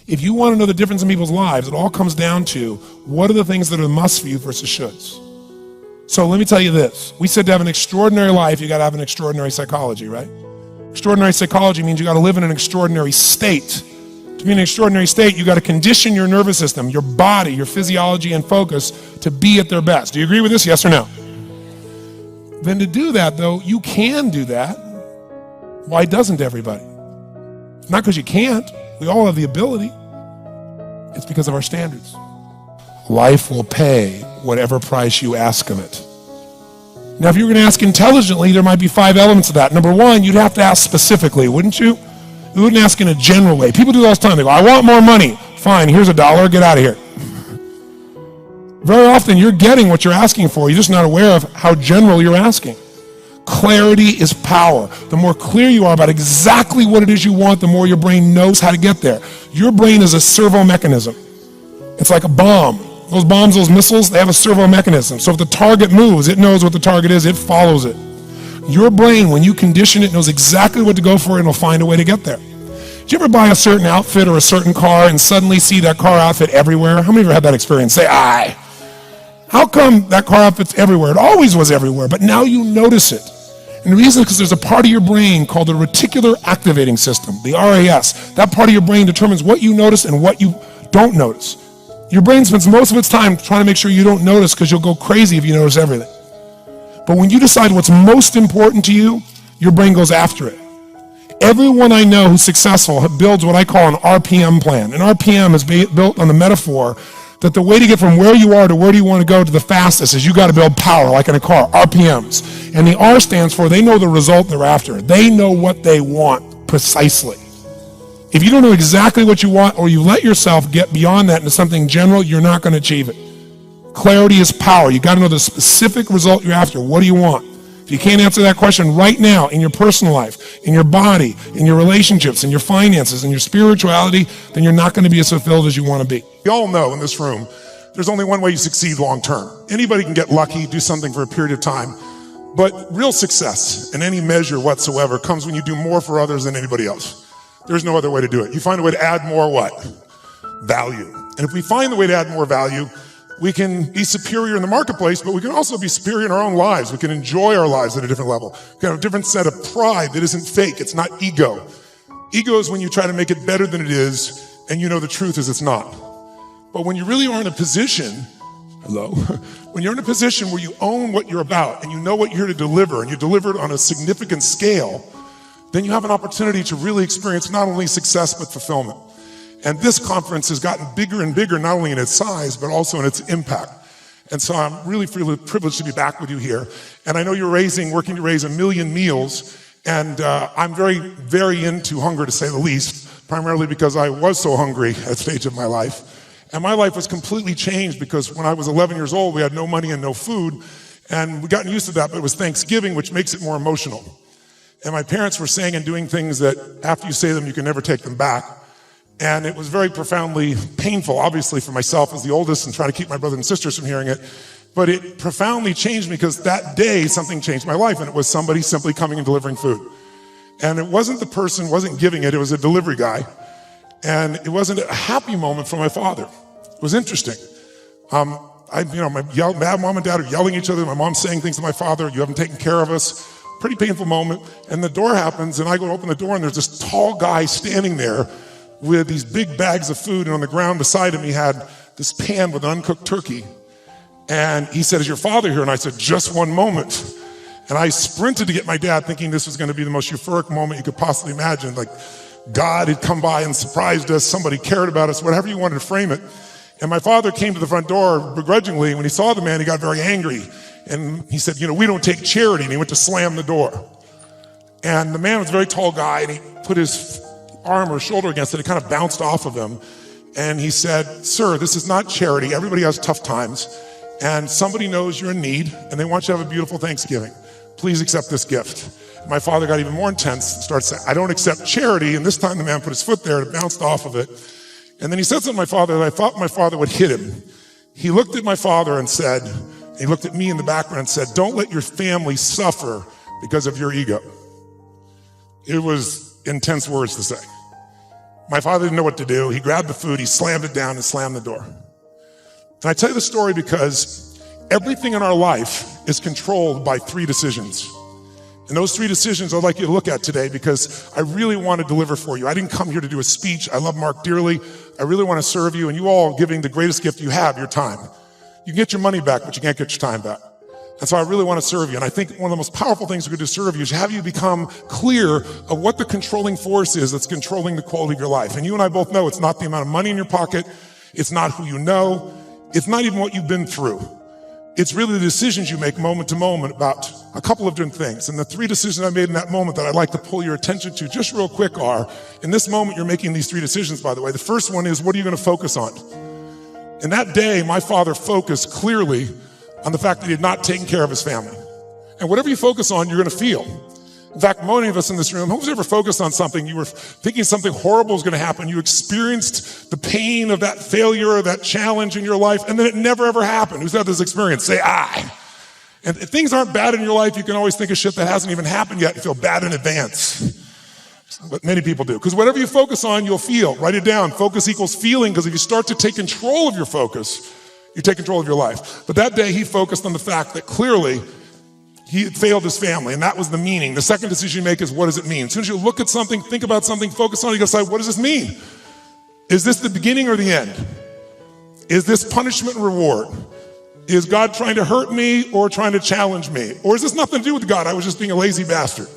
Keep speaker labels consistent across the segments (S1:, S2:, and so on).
S1: If you want to know the difference in people's lives, it all comes down to what are the things that are must for you versus shoulds. So let me tell you this. We said to have an extraordinary life, you got to have an extraordinary psychology, right? Extraordinary psychology means you got to live in an extraordinary state. To be in an extraordinary state, you got to condition your nervous system, your body, your physiology and focus to be at their best. Do you agree with this? Yes or no? Then to do that, though, you can do that. Why doesn't everybody? Not because you can't. We all have the ability. It's because of our standards. Life will pay whatever price you ask of it. Now, if you were going to ask intelligently, there might be 5 elements of that. Number 1, you'd have to ask specifically, wouldn't you? You wouldn't ask in a general way. People do that all the time. They go, I want more money. Fine, here's $1, get out of here. Very often you're getting what you're asking for. You're just not aware of how general you're asking. Clarity is power. The more clear you are about exactly what it is you want, the more your brain knows how to get there. Your brain is a servo mechanism. It's like a bomb. Those bombs, those missiles, they have a servo mechanism. So if the target moves, it knows what the target is, it follows it. Your brain, when you condition it, knows exactly what to go for and it'll find a way to get there. Did you ever buy a certain outfit or a certain car and suddenly see that car outfit everywhere? How many of you had that experience? Say, aye. How come that car outfit's everywhere? It always was everywhere, but now you notice it. And the reason is because there's a part of your brain called the reticular activating system, the RAS. That part of your brain determines what you notice and what you don't notice. Your brain spends most of its time trying to make sure you don't notice because you'll go crazy if you notice everything. But when you decide what's most important to you, your brain goes after it. Everyone I know who's successful builds what I call an RPM plan. An RPM is built on the metaphor that the way to get from where you are to where do you want to go to the fastest is you got to build power, like in a car, RPMs. And the R stands for they know the result they're after. They know what they want precisely. If you don't know exactly what you want or you let yourself get beyond that into something general, you're not going to achieve it. Clarity is power. You got to know the specific result you're after. What do you want? If you can't answer that question right now in your personal life, in your body, in your relationships, in your finances, in your spirituality, then you're not going to be as fulfilled as you want to be.
S2: We all know in this room, there's only one way you succeed long term. Anybody can get lucky, do something for a period of time, but real success in any measure whatsoever comes when you do more for others than anybody else. There's no other way to do it. You find a way to add more what? Value. And if we find the way to add more value, we can be superior in the marketplace, but we can also be superior in our own lives. We can enjoy our lives at a different level. We can have a different set of pride that isn't fake. It's not ego. Ego is when you try to make it better than it is, and you know the truth is it's not. But when you really are in a position, when you're in a position where you own what you're about, and you know what you're here to deliver, and you deliver it on a significant scale, then you have an opportunity to really experience not only success, but fulfillment. And this conference has gotten bigger and bigger, not only in its size, but also in its impact. And so I'm really privileged to be back with you here. And I know you're working to raise 1 million meals. And I'm very, very into hunger, to say the least, primarily because I was so hungry at a stage of my life. And my life was completely changed because when I was 11 years old, we had no money and no food. And we gotten used to that, but it was Thanksgiving, which makes it more emotional. And my parents were saying and doing things that after you say them, you can never take them back. And it was very profoundly painful, obviously, for myself as the oldest and trying to keep my brothers and sisters from hearing it. But it profoundly changed me because that day something changed my life, and it was somebody simply coming and delivering food. And it wasn't the person, wasn't giving it, it was a delivery guy. And it wasn't a happy moment for my father. It was interesting. My mom and dad are yelling at each other. My mom's saying things to my father, you haven't taken care of us. Pretty painful moment. And the door happens, and I go to open the door, and there's this tall guy standing there with these big bags of food, and on the ground beside him he had this pan with uncooked turkey. And he said, is your father here? And I said, just one moment. And I sprinted to get my dad, thinking this was going to be the most euphoric moment you could possibly imagine. Like God had come by and surprised us, somebody cared about us, whatever you wanted to frame it. And my father came to the front door begrudgingly, and when he saw the man, he got very angry. And he said, we don't take charity. And he went to slam the door. And the man was a very tall guy, and he put his arm or shoulder against it. It kind of bounced off of him. And he said, sir, this is not charity. Everybody has tough times. And somebody knows you're in need, and they want you to have a beautiful Thanksgiving. Please accept this gift. My father got even more intense and started saying, I don't accept charity. And this time the man put his foot there and it bounced off of it. And then he said something to my father that I thought my father would hit him. He looked at my father and said, he looked at me in the background and said, don't let your family suffer because of your ego. It was intense words to say. My father didn't know what to do. He grabbed the food, he slammed it down and slammed the door. And I tell you the story because everything in our life is controlled by 3 decisions. And those 3 decisions I'd like you to look at today because I really want to deliver for you. I didn't come here to do a speech. I love Mark dearly. I really want to serve you, and you all are giving the greatest gift you have, your time. You can get your money back, but you can't get your time back. And so I really want to serve you. And I think one of the most powerful things we could do to serve you is have you become clear of what the controlling force is that's controlling the quality of your life. And you and I both know it's not the amount of money in your pocket. It's not who you know. It's not even what you've been through. It's really the decisions you make moment to moment about a couple of different things. And the 3 decisions I made in that moment that I'd like to pull your attention to just real quick are, in this moment you're making these 3 decisions, by the way. The first one is, what are you going to focus on? And that day, my father focused clearly on the fact that he had not taken care of his family. And whatever you focus on, you're going to feel. In fact, many of us in this room, who's ever focused on something, you were thinking something horrible was going to happen, you experienced the pain of that failure or that challenge in your life, and then it never ever happened. Who's had this experience? Say, I. And if things aren't bad in your life, you can always think of shit that hasn't even happened yet and feel bad in advance. But many people do. Because whatever you focus on, you'll feel. Write it down. Focus equals feeling, because if you start to take control of your focus, you take control of your life. But that day he focused on the fact that clearly he had failed his family, and that was the meaning. The second decision you make is, what does it mean? As soon as you look at something, think about something, focus on it, you gotta decide, what does this mean? Is this the beginning or the end? Is this punishment and reward? Is God trying to hurt me or trying to challenge me? Or is this nothing to do with God? I was just being a lazy bastard.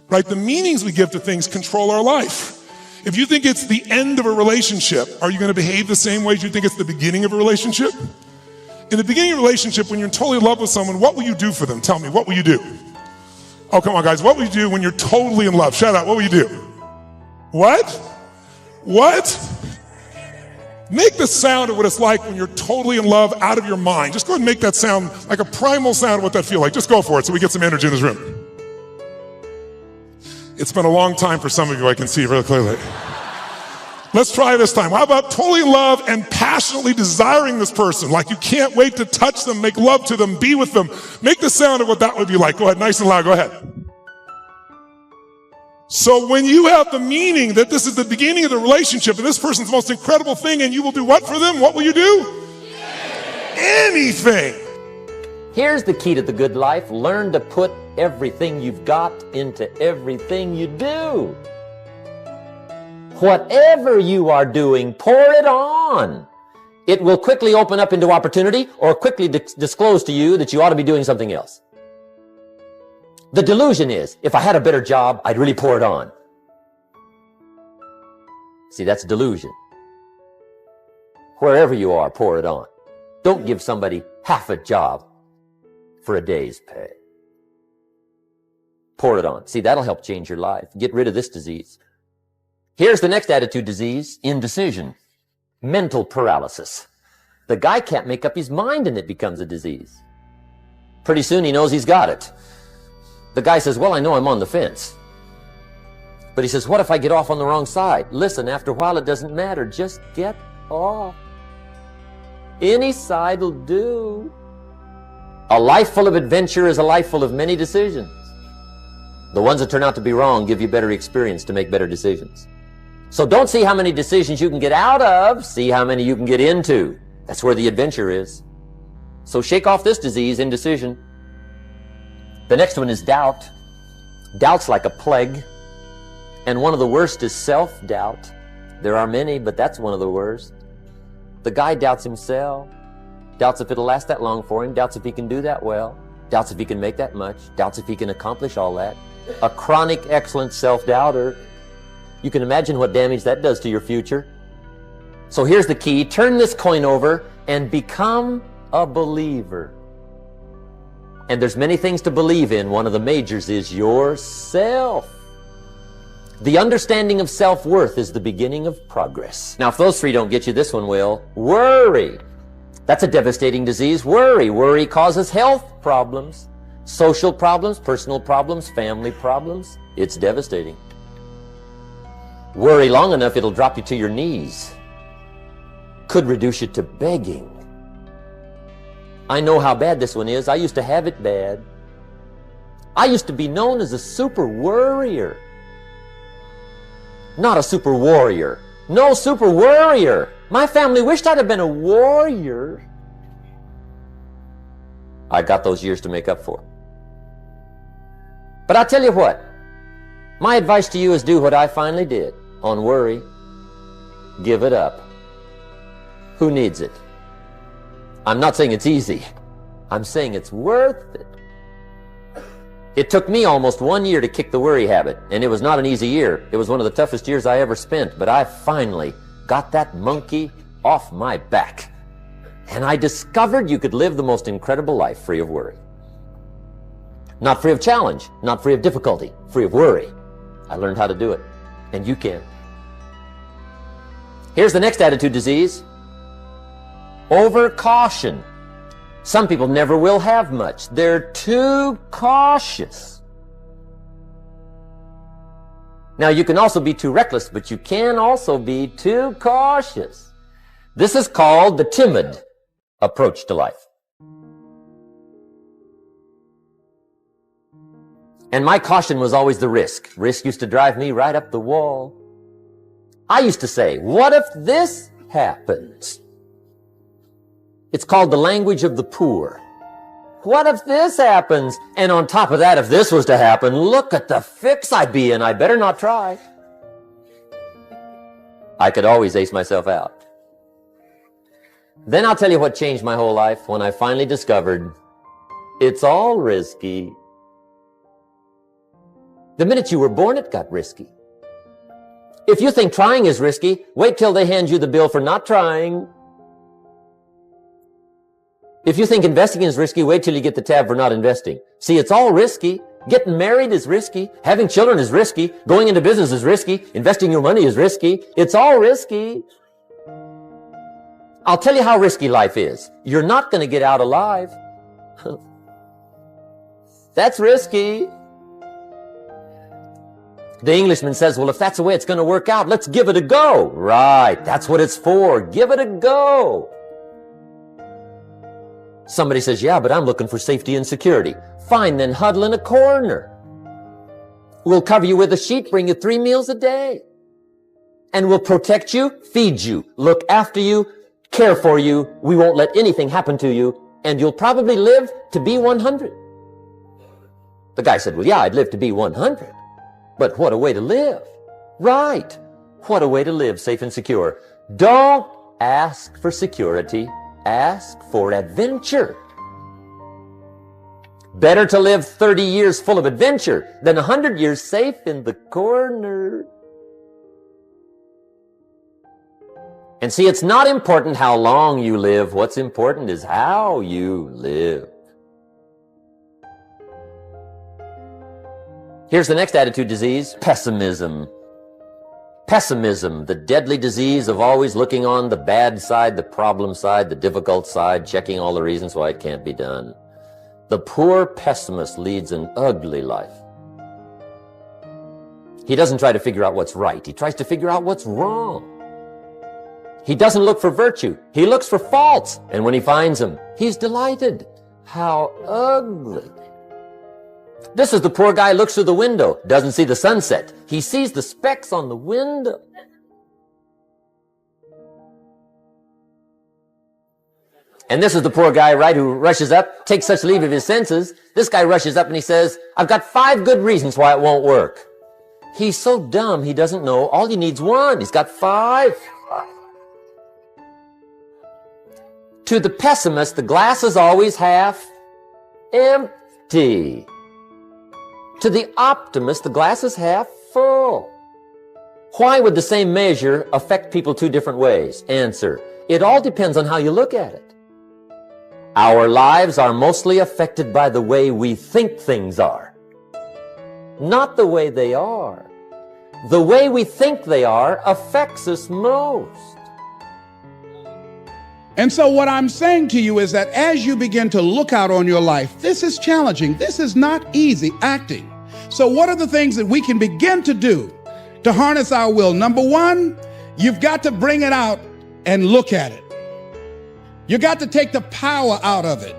S2: Right? The meanings we give to things control our life. If you think it's the end of a relationship, are you going to behave the same way as you think it's the beginning of a relationship? In the beginning of a relationship, when you're totally in love with someone, what will you do for them? Tell me, what will you do? Oh, come on, guys. What will you do when you're totally in love? Shout out, what will you do? What? What? Make the sound of what it's like when you're totally in love, out of your mind. Just go ahead and make that sound like a primal sound of what that feels like. Just go for it so we get some energy in this room. It's been a long time for some of you, I can see really clearly. Let's try this time. How about totally in love and passionately desiring this person? Like you can't wait to touch them, make love to them, be with them. Make the sound of what that would be like. Go ahead, nice and loud, go ahead. So when you have the meaning that this is the beginning of the relationship and this person's the most incredible thing, and you will do what for them? What will you do? Anything.
S3: Here's the key to the good life. Learn to put everything you've got into everything you do. Whatever you are doing, pour it on. It will quickly open up into opportunity or quickly disclose to you that you ought to be doing something else. The delusion is, if I had a better job, I'd really pour it on. See, that's delusion. Wherever you are, pour it on. Don't give somebody half a job for a day's pay. Pour it on. See, that'll help change your life. Get rid of this disease. Here's the next attitude disease, indecision, mental paralysis. The guy can't make up his mind and it becomes a disease. Pretty soon he knows he's got it. The guy says, well, I know I'm on the fence. But he says, what if I get off on the wrong side? Listen, after a while it doesn't matter. Just get off. Any side will do. A life full of adventure is a life full of many decisions. The ones that turn out to be wrong give you better experience to make better decisions. So don't see how many decisions you can get out of, see how many you can get into. That's where the adventure is. So shake off this disease, indecision. The next one is doubt. Doubt's like a plague. And one of the worst is self-doubt. There are many, but that's one of the worst. The guy doubts himself. Doubts if it'll last that long for him. Doubts if he can do that well. Doubts if he can make that much. Doubts if he can accomplish all that. A chronic, excellent self-doubter. You can imagine what damage that does to your future. So here's the key. Turn this coin over and become a believer. And there's many things to believe in. One of the majors is yourself. The understanding of self-worth is the beginning of progress. Now, if those 3 don't get you, this one will. Worry. That's a devastating disease. Worry causes health problems, social problems, personal problems, family problems. It's devastating. Worry long enough, it'll drop you to your knees. Could reduce you to begging. I know how bad this one is. I used to have it bad. I used to be known as a super worrier. not a super warrior. No super warrior. My family wished I'd have been a warrior. I got those years to make up for. But I tell you what, my advice to you is do what I finally did on worry. Give it up. Who needs it? I'm not saying it's easy. I'm saying it's worth it. It took me almost 1 year to kick the worry habit, and it was not an easy year. It was one of the toughest years I ever spent, but I finally got that monkey off my back. And I discovered you could live the most incredible life free of worry. Not free of challenge, not free of difficulty, free of worry. I learned how to do it, and you can. Here's the next attitude disease. Over-caution. Some people never will have much. They're too cautious. Now, you can also be too reckless, but you can also be too cautious. This is called the timid approach to life. And my caution was always the risk. Risk used to drive me right up the wall. I used to say, what if this happens? It's called the language of the poor. What if this happens? And on top of that, if this was to happen, look at the fix I'd be in. I better not try. I could always ace myself out. Then I'll tell you what changed my whole life when I finally discovered it's all risky. The minute you were born, it got risky. If you think trying is risky, wait till they hand you the bill for not trying. If you think investing is risky, wait till you get the tab for not investing. See, it's all risky. Getting married is risky. Having children is risky. Going into business is risky. Investing your money is risky. It's all risky. I'll tell you how risky life is. You're not going to get out alive. That's risky. The Englishman says, well, if that's the way it's going to work out, let's give it a go. Right, that's what it's for. Give it a go. Somebody says, yeah, but I'm looking for safety and security. Fine, then huddle in a corner. We'll cover you with a sheet, bring you 3 meals a day. And we'll protect you, feed you, look after you, care for you. We won't let anything happen to you. And you'll probably live to be 100. The guy said, well, yeah, I'd live to be 100. But what a way to live. Right. What a way to live safe and secure. Don't ask for security. Ask for adventure. Better to live 30 years full of adventure than 100 years safe in the corner. And see, it's not important how long you live. What's important is how you live. Here's the next attitude disease, pessimism. Pessimism, the deadly disease of always looking on the bad side, the problem side, the difficult side, checking all the reasons why it can't be done. The poor pessimist leads an ugly life. He doesn't try to figure out what's right. He tries to figure out what's wrong. He doesn't look for virtue. He looks for faults. And when he finds them, he's delighted. How ugly. This is the poor guy who looks through the window, doesn't see the sunset. He sees the specks on the window. And this is the poor guy, right, who rushes up, takes such leave of his senses. This guy rushes up and he says, I've got 5 good reasons why it won't work. He's so dumb he doesn't know all he needs 1. He's got 5. To the pessimist, the glass is always half empty. To the optimist, the glass is half full. Why would the same measure affect people 2 different ways? Answer, it all depends on how you look at it. Our lives are mostly affected by the way we think things are, not the way they are. The way we think they are affects us most.
S4: And so what I'm saying to you is that as you begin to look out on your life, this is challenging. This is not easy acting. So what are the things that we can begin to do to harness our will? Number 1, you've got to bring it out and look at it. You got to take the power out of it.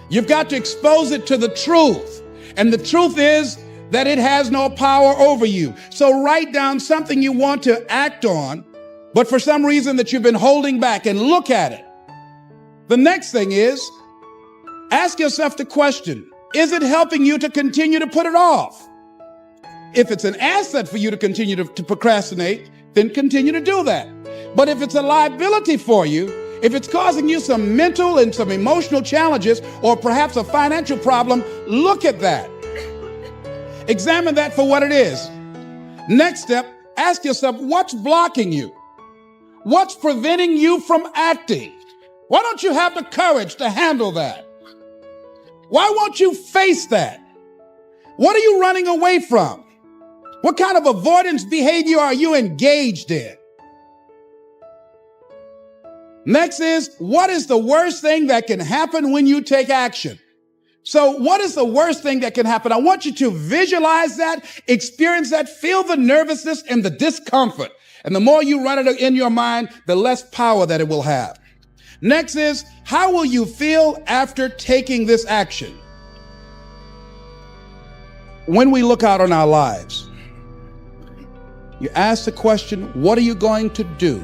S4: You've got to expose it to the truth. And the truth is that it has no power over you. So write down something you want to act on, but for some reason that you've been holding back, and look at it. The next thing is, ask yourself the question, is it helping you to continue to put it off? If it's an asset for you to continue to procrastinate, then continue to do that. But if it's a liability for you, if it's causing you some mental and some emotional challenges, or perhaps a financial problem, look at that. Examine that for what it is. Next step, ask yourself, what's blocking you? What's preventing you from acting? Why don't you have the courage to handle that? Why won't you face that? What are you running away from? What kind of avoidance behavior are you engaged in? Next is, what is the worst thing that can happen when you take action? So what is the worst thing that can happen? I want you to visualize that, experience that, feel the nervousness and the discomfort. And the more you run it in your mind, the less power that it will have. Next is, how will you feel after taking this action? When we look out on our lives, you ask the question, what are you going to do?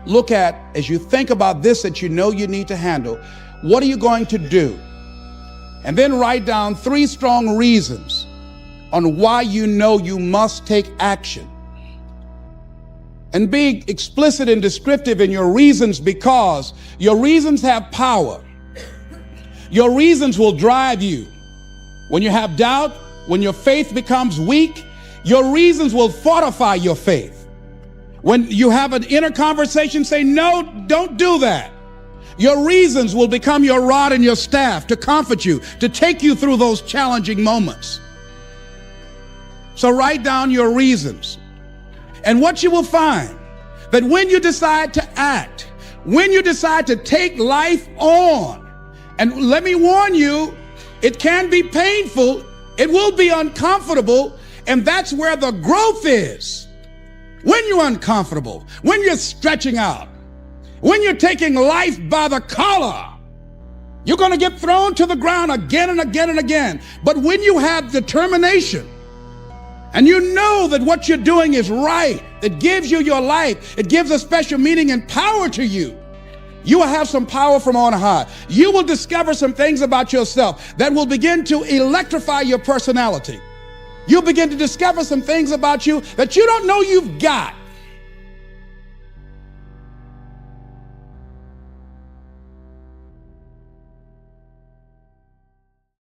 S4: Look at, as you think about this that you know you need to handle, what are you going to do? And then write down 3 strong reasons on why you know you must take action. And be explicit and descriptive in your reasons, because your reasons have power. Your reasons will drive you. When you have doubt, when your faith becomes weak, your reasons will fortify your faith. When you have an inner conversation, say, no, don't do that. Your reasons will become your rod and your staff to comfort you, to take you through those challenging moments. So write down your reasons. And what you will find, that when you decide to act, when you decide to take life on, and let me warn you, it can be painful, it will be uncomfortable, and that's where the growth is. When you're uncomfortable, when you're stretching out, when you're taking life by the collar, you're going to get thrown to the ground again and again and again. But when you have determination, and you know that what you're doing is right, it gives you your life, it gives a special meaning and power to you, you will have some power from on high. You will discover some things about yourself that will begin to electrify your personality. You'll begin to discover some things about you that you don't know you've got.